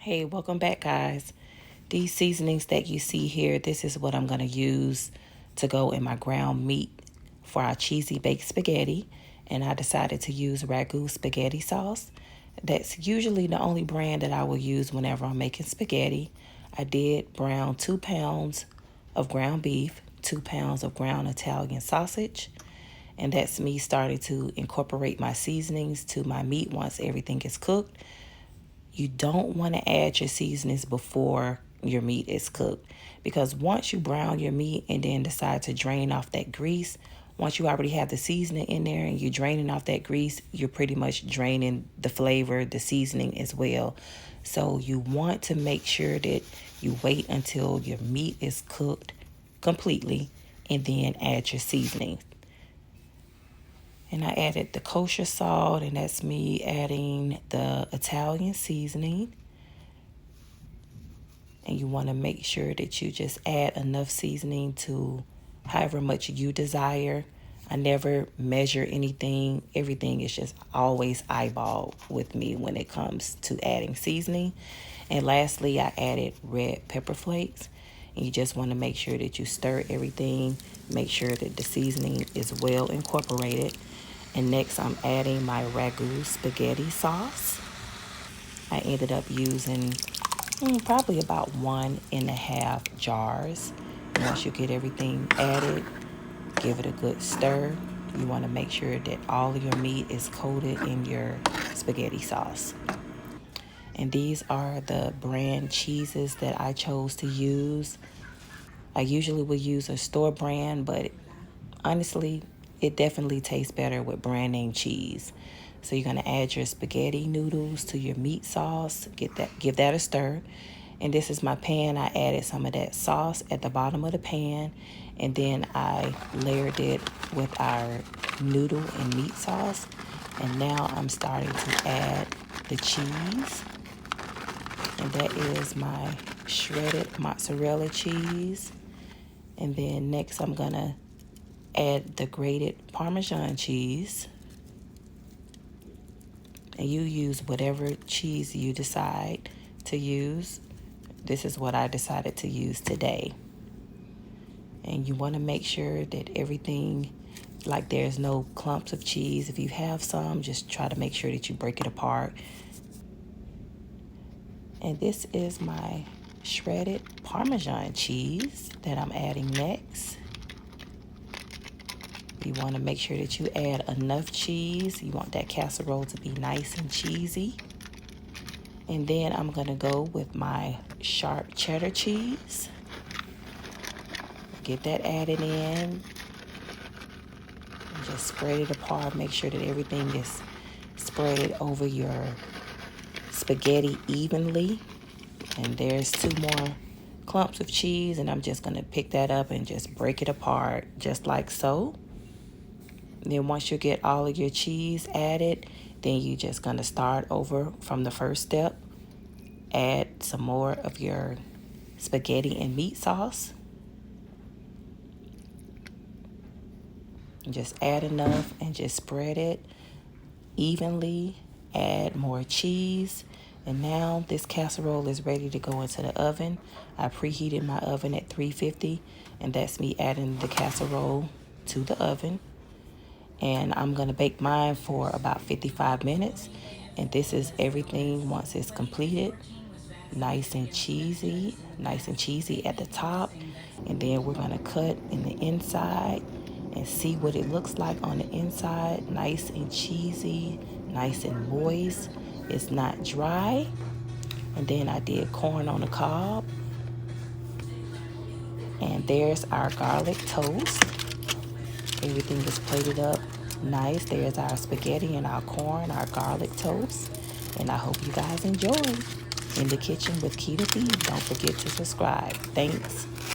Hey, welcome back, guys. These seasonings that you see here, this is what I'm going to use to go in my ground meat for our cheesy baked spaghetti. And I decided to use Ragu spaghetti sauce. That's usually the only brand that I will use whenever I'm making spaghetti. I did brown 2 pounds of ground beef, 2 pounds of ground Italian sausage. And that's me starting to incorporate my seasonings to my meat once everything is cooked. You don't want to add your seasonings before your meat is cooked, because once you brown your meat and then decide to drain off that grease, once you already have the seasoning in there and you're draining off that grease, you're pretty much draining the flavor, the seasoning as well. So you want to make sure that you wait until your meat is cooked completely and then add your seasoning. And I added the kosher salt, and that's me adding the Italian seasoning. And you want to make sure that you just add enough seasoning to however much you desire. I never measure anything. Everything is just always eyeball with me when it comes to adding seasoning. And lastly, I added red pepper flakes. And you just want to make sure that you stir everything. Make sure that the seasoning is well incorporated. And next, I'm adding my Ragu spaghetti sauce. I ended up using probably about 1.5 jars. And once you get everything added, give it a good stir. You want to make sure that all of your meat is coated in your spaghetti sauce. And these are the brand cheeses that I chose to use. I usually would use a store brand, but honestly, it definitely tastes better with brand name cheese. So you're gonna add your spaghetti noodles to your meat sauce. Give that a stir. And this is my pan. I added some of that sauce at the bottom of the pan, and then I layered it with our noodle and meat sauce. And now I'm starting to add the cheese. And that is my shredded mozzarella cheese. And then next I'm gonna add the grated Parmesan cheese. And you use whatever cheese you decide to use. This is what I decided to use today. And you want to make sure that everything, like there's no clumps of cheese. If you have some, just try to make sure that you break it apart. And this is my shredded Parmesan cheese that I'm adding next. You want to make sure that you add enough cheese. You want that casserole to be nice and cheesy. And then I'm going to go with my sharp cheddar cheese. Get that added in. And just spread it apart. Make sure that everything is spread over your spaghetti evenly. And there's 2 more clumps of cheese, and I'm just going to pick that up and just break it apart just like so. Then once you get all of your cheese added, then you're just going to start over from the first step. Add some more of your spaghetti and meat sauce. And just add enough and just spread it evenly. Add more cheese. And now this casserole is ready to go into the oven. I preheated my oven at 350, and that's me adding the casserole to the oven. And I'm going to bake mine for about 55 minutes. And this is everything once it's completed. Nice and cheesy at the top. And then we're going to cut in the inside and see what it looks like on the inside. Nice and cheesy, nice and moist. It's not dry. And then I did corn on the cob. And there's our garlic toast. Everything is plated up nice. There's our spaghetti and our corn, our garlic toast. And I hope you guys enjoy. In the Kitchen with Keita B. Don't forget to subscribe. Thanks.